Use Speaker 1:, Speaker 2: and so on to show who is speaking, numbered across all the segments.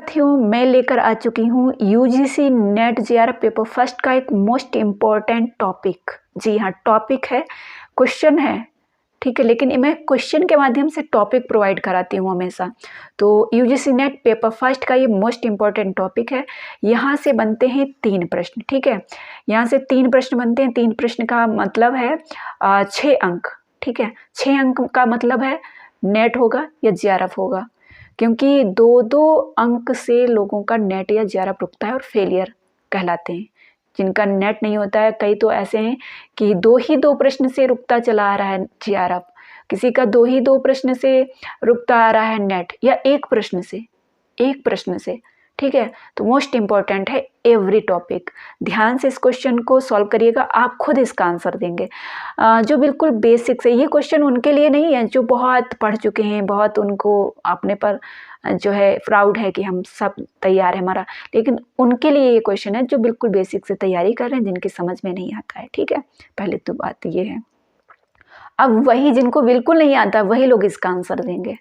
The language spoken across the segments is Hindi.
Speaker 1: साथियों, मैं लेकर आ चुकी हूँ UGC net JRF paper first का एक मोस्ट इम्पॉर्टेंट टॉपिक। जी हाँ, टॉपिक है, क्वेश्चन है, ठीक है, लेकिन मैं क्वेश्चन के माध्यम से टॉपिक प्रोवाइड कराती हूँ हमेशा। तो यूजीसी नेट पेपर फर्स्ट का ये मोस्ट इम्पॉर्टेंट टॉपिक है। यहाँ से बनते हैं 3 प्रश्न, ठीक है, यहाँ से 3 प्रश्न बनते हैं। 3 प्रश्न का मतलब है 6 अंक, ठीक है। 6 अंक का मतलब है नेट होगा या जेआरएफ होगा, क्योंकि 2-2 अंक से लोगों का नेट या जेआरएफ रुकता है और फेलियर कहलाते हैं। जिनका नेट नहीं होता है, कई तो ऐसे हैं कि 2 प्रश्न से रुकता चला आ रहा है जेआरएफ, किसी का 2 प्रश्न से रुकता आ रहा है नेट, या 1 प्रश्न से, ठीक है। तो मोस्ट इम्पॉर्टेंट है एवरी टॉपिक। ध्यान से इस क्वेश्चन को सॉल्व करिएगा, आप खुद इसका आंसर देंगे। जो बिल्कुल बेसिक्स है, ये क्वेश्चन उनके लिए नहीं है जो बहुत पढ़ चुके हैं, बहुत उनको अपने पर जो है प्राउड है कि हम सब तैयार है हमारा, लेकिन उनके लिए ये क्वेश्चन है जो बिल्कुल बेसिक से तैयारी कर रहे हैं, जिनके समझ में नहीं आता है, ठीक है। पहले तो बात ये है। अब वही जिनको बिल्कुल नहीं आता वही लोग इसका आंसर देंगे,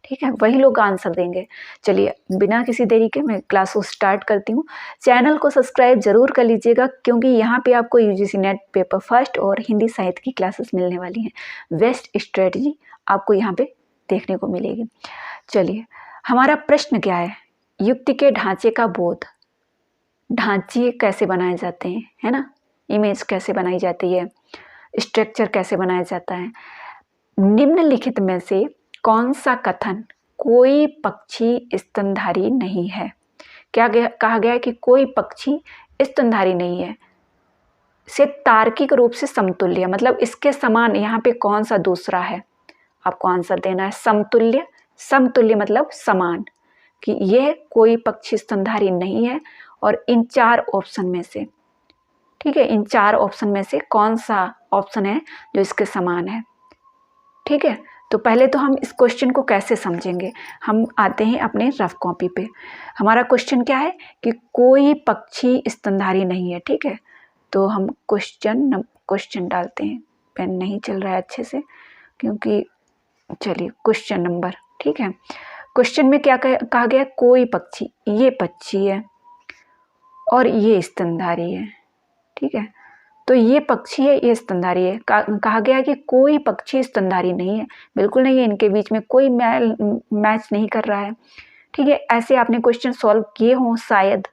Speaker 1: ठीक है, वही लोग आंसर देंगे। चलिए बिना किसी देरी के मैं क्लास को स्टार्ट करती हूँ। चैनल को सब्सक्राइब जरूर कर लीजिएगा, क्योंकि यहाँ पे आपको यूजीसी नेट पेपर फर्स्ट और हिंदी साहित्य की क्लासेस मिलने वाली हैं। बेस्ट स्ट्रेटजी आपको यहाँ पे देखने को मिलेगी। चलिए, हमारा प्रश्न क्या है? युक्ति के ढांचे का बोध। ढांचे कैसे बनाए जाते हैं, है ना, इमेज कैसे बनाई जाती है, स्ट्रक्चर कैसे बनाया जाता है। निम्नलिखित में से कौन सा कथन कोई पक्षी स्तनधारी नहीं है? क्या कहा गया है कि कोई पक्षी स्तनधारी नहीं है, से तार्किक रूप से समतुल्य, मतलब इसके समान यहाँ पे कौन सा दूसरा है, आपको आंसर देना है। समतुल्य, समतुल्य मतलब समान, कि यह कोई पक्षी स्तनधारी नहीं है। और इन 4 ऑप्शन में से, ठीक है, इन 4 ऑप्शन में से कौन सा ऑप्शन है जो इसके समान है, ठीक है। तो पहले तो हम इस क्वेश्चन को कैसे समझेंगे, हम आते हैं अपने रफ कॉपी पे। हमारा क्वेश्चन क्या है कि कोई पक्षी स्तनधारी नहीं है, ठीक है। तो हम क्वेश्चन डालते हैं, पेन नहीं चल रहा है अच्छे से, क्योंकि चलिए क्वेश्चन नंबर, ठीक है। क्वेश्चन में क्या कहा गया? कोई पक्षी, ये पक्षी है और ये स्तनधारी है, ठीक है। तो ये पक्षी है, ये स्तनधारी है। कहा गया कि कोई पक्षी स्तनधारी नहीं है, बिल्कुल नहीं है, इनके बीच में कोई मैच नहीं कर रहा है, ठीक है। ऐसे आपने क्वेश्चन सॉल्व किए हों, शायद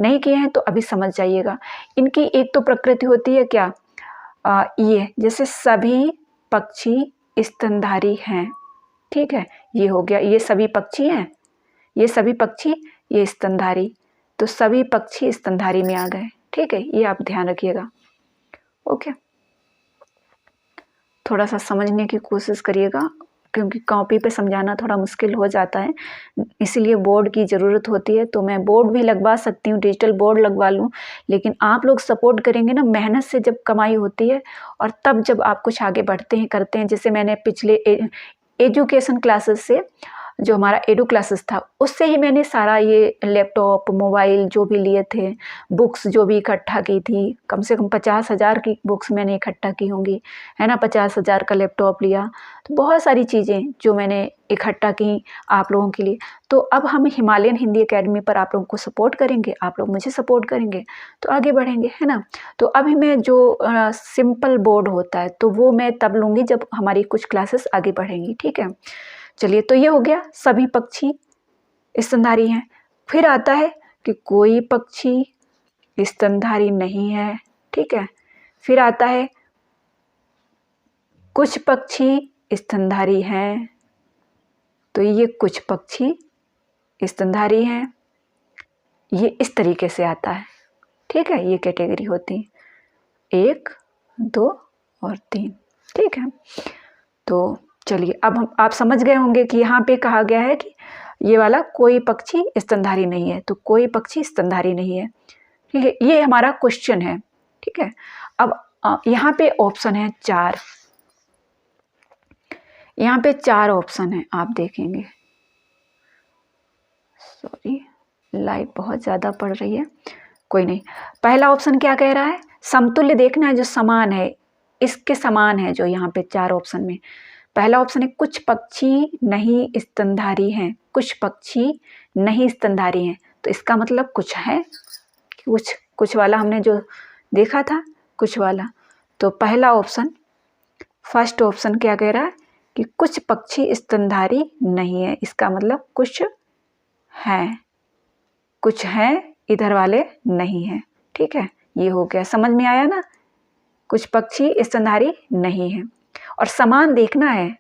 Speaker 1: नहीं किए हैं तो अभी समझ जाइएगा। इनकी एक तो प्रकृति होती है क्या, ये जैसे सभी पक्षी स्तनधारी हैं, ठीक है, ये हो गया, ये सभी पक्षी हैं, ये सभी पक्षी, ये स्तनधारी, तो सभी पक्षी स्तनधारी में आ गए, ठीक है। ये आप ध्यान रखिएगा, ओके। थोड़ा सा समझने की कोशिश करिएगा, क्योंकि कॉपी पे समझाना थोड़ा मुश्किल हो जाता है, इसीलिए बोर्ड की ज़रूरत होती है। तो मैं बोर्ड भी लगवा सकती हूँ, डिजिटल बोर्ड लगवा लूँ, लेकिन आप लोग सपोर्ट करेंगे ना, मेहनत से जब कमाई होती है, और तब जब आप कुछ आगे बढ़ते हैं, करते हैं। जैसे मैंने पिछले एजुकेशन क्लासेस से, जो हमारा एडू क्लासेस था, उससे ही मैंने सारा ये लैपटॉप, मोबाइल जो भी लिए थे, बुक्स जो भी इकट्ठा की थी, कम से कम 50,000 की बुक्स मैंने इकट्ठा की होंगी, है ना, 50,000 का लैपटॉप लिया, तो बहुत सारी चीज़ें जो मैंने इकट्ठा की आप लोगों के लिए। तो अब हम हिमालयन हिंदी एकेडमी पर आप लोगों को सपोर्ट करेंगे, आप लोग मुझे सपोर्ट करेंगे, तो आगे बढ़ेंगे, है ना। तो अभी मैं जो सिंपल बोर्ड होता है, तो वो मैं तब लूँगी जब हमारी कुछ क्लासेस आगे बढ़ेंगी, ठीक है। चलिए, तो ये हो गया, सभी पक्षी स्तनधारी हैं। फिर आता है कि कोई पक्षी स्तनधारी नहीं है, ठीक है। फिर आता है कुछ पक्षी स्तनधारी हैं, तो ये कुछ पक्षी स्तनधारी हैं, ये इस तरीके से आता है, ठीक है। ये कैटेगरी होती है 1, 2 और 3, ठीक है। तो चलिए, अब आप समझ गए होंगे कि यहाँ पे कहा गया है कि ये वाला कोई पक्षी स्तनधारी नहीं है, तो कोई पक्षी स्तनधारी नहीं है, ठीक है। ये हमारा क्वेश्चन है, ठीक है। अब यहाँ पे ऑप्शन है 4, यहाँ पे 4 ऑप्शन है, आप देखेंगे। सॉरी, लाइट बहुत ज़्यादा पड़ रही है, कोई नहीं। पहला ऑप्शन क्या कह रहा है? समतुल्य देखना है, जो समान है, इसके समान है, जो यहाँ पे 4 ऑप्शन में पहला ऑप्शन है कुछ पक्षी नहीं स्तनधारी हैं, कुछ पक्षी नहीं स्तनधारी हैं, तो इसका मतलब कुछ है, कुछ वाला हमने जो देखा था कुछ वाला। तो पहला ऑप्शन, फर्स्ट ऑप्शन क्या कह रहा है कि कुछ पक्षी स्तनधारी नहीं है, इसका मतलब कुछ हैं, कुछ हैं इधर वाले नहीं हैं। ठीक है, ये हो गया, समझ में आया ना, कुछ पक्षी स्तनधारी नहीं है। और समान देखना है,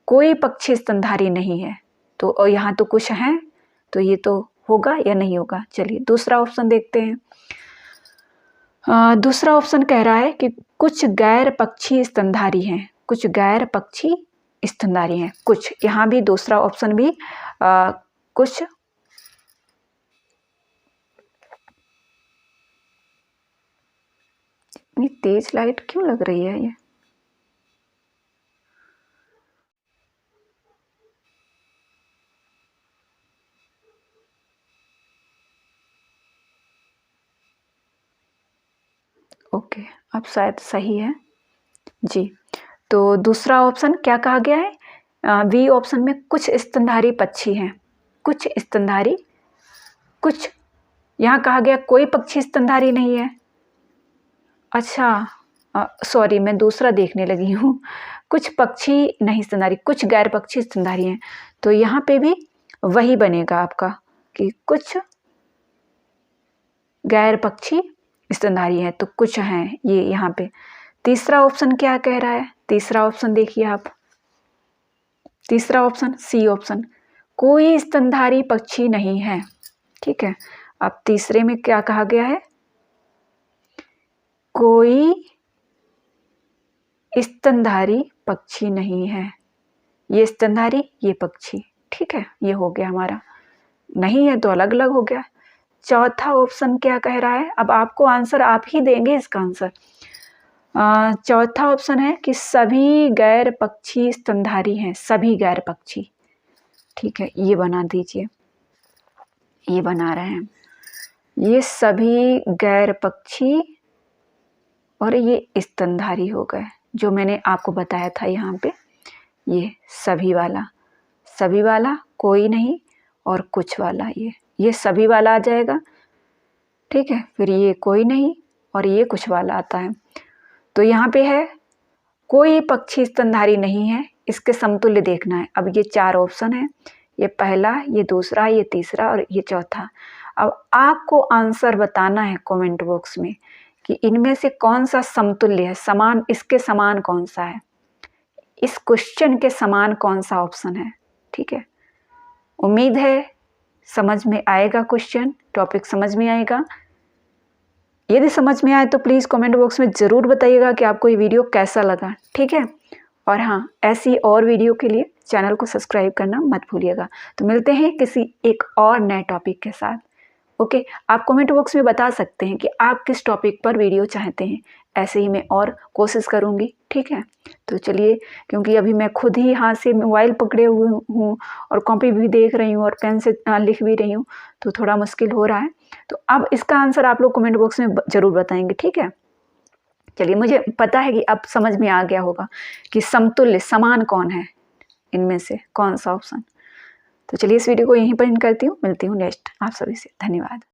Speaker 1: कोई पक्षी स्तनधारी नहीं है, तो यहाँ तो कुछ हैं, तो ये तो होगा या नहीं होगा। चलिए दूसरा ऑप्शन देखते हैं। दूसरा ऑप्शन कह रहा है कि कुछ गैर पक्षी स्तनधारी हैं, कुछ गैर पक्षी स्तनधारी हैं, कुछ, यहाँ भी दूसरा ऑप्शन भी कुछ, इतनी तेज लाइट क्यों लग रही है ये? ओके, अब शायद सही है जी। तो दूसरा ऑप्शन क्या कहा गया है, बी ऑप्शन में कुछ स्तनधारी पक्षी हैं, कुछ स्तनधारी, कुछ, यहाँ कहा गया कोई पक्षी स्तनधारी नहीं है। अच्छा, सॉरी मैं दूसरा देखने लगी हूँ, कुछ पक्षी नहीं स्तनधारी, कुछ गैर पक्षी स्तनधारी हैं, तो यहाँ पे भी वही बनेगा आपका कि कुछ गैर पक्षी स्तनधारी हैं, तो कुछ हैं ये यहाँ पे। तीसरा ऑप्शन क्या कह रहा है, तीसरा ऑप्शन देखिए आप, तीसरा ऑप्शन सी ऑप्शन, कोई स्तनधारी पक्षी नहीं है। ठीक है, अब तीसरे में क्या कहा गया है, कोई स्तनधारी पक्षी नहीं है, ये स्तनधारी ये पक्षी। ठीक है, ये हो गया हमारा, नहीं है तो अलग अलग हो गया। चौथा ऑप्शन क्या कह रहा है, अब आपको आंसर आप ही देंगे इसका आंसर। चौथा ऑप्शन है कि सभी गैर पक्षी स्तनधारी हैं, सभी गैर पक्षी। ठीक है, ये बना दीजिए, ये बना रहे हैं, ये सभी गैर पक्षी और ये स्तनधारी हो गए, जो मैंने आपको बताया था यहाँ पे, ये सभी वाला कोई नहीं और कुछ वाला, ये सभी वाला आ जाएगा। ठीक है, फिर ये कोई नहीं और ये कुछ वाला आता है। तो यहाँ पे है कोई पक्षी स्तनधारी नहीं है, इसके समतुल्य देखना है। अब ये चार ऑप्शन है, ये पहला, ये दूसरा, ये तीसरा और ये चौथा। अब आपको आंसर बताना है कमेंट बॉक्स में कि इनमें से कौन सा समतुल्य है, समान, इसके समान कौन सा है, इस क्वेश्चन के समान कौन सा ऑप्शन है। ठीक है, उम्मीद है समझ में आएगा, क्वेश्चन टॉपिक समझ में आएगा। यदि समझ में आए तो प्लीज़ कमेंट बॉक्स में ज़रूर बताइएगा कि आपको ये वीडियो कैसा लगा। ठीक है, और हाँ, ऐसी और वीडियो के लिए चैनल को सब्सक्राइब करना मत भूलिएगा। तो मिलते हैं किसी एक और नए टॉपिक के साथ। ओके, आप कमेंट बॉक्स में बता सकते हैं कि आप किस टॉपिक पर वीडियो चाहते हैं, ऐसे ही मैं और कोशिश करूँगी। ठीक है, तो चलिए, क्योंकि अभी मैं खुद ही हाथ से मोबाइल पकड़े हुए हूँ और कॉपी भी देख रही हूँ और पेन से लिख भी रही हूँ, तो थोड़ा मुश्किल हो रहा है। तो अब इसका आंसर आप लोग कमेंट बॉक्स में ज़रूर बताएंगे। ठीक है, चलिए, मुझे पता है कि अब समझ में आ गया होगा कि समतुल्य, समान कौन है, इनमें से कौन सा ऑप्शन। तो चलिए इस वीडियो को यहीं पर एंड करती हूँ, मिलती हूँ नेक्स्ट आप सभी से। धन्यवाद।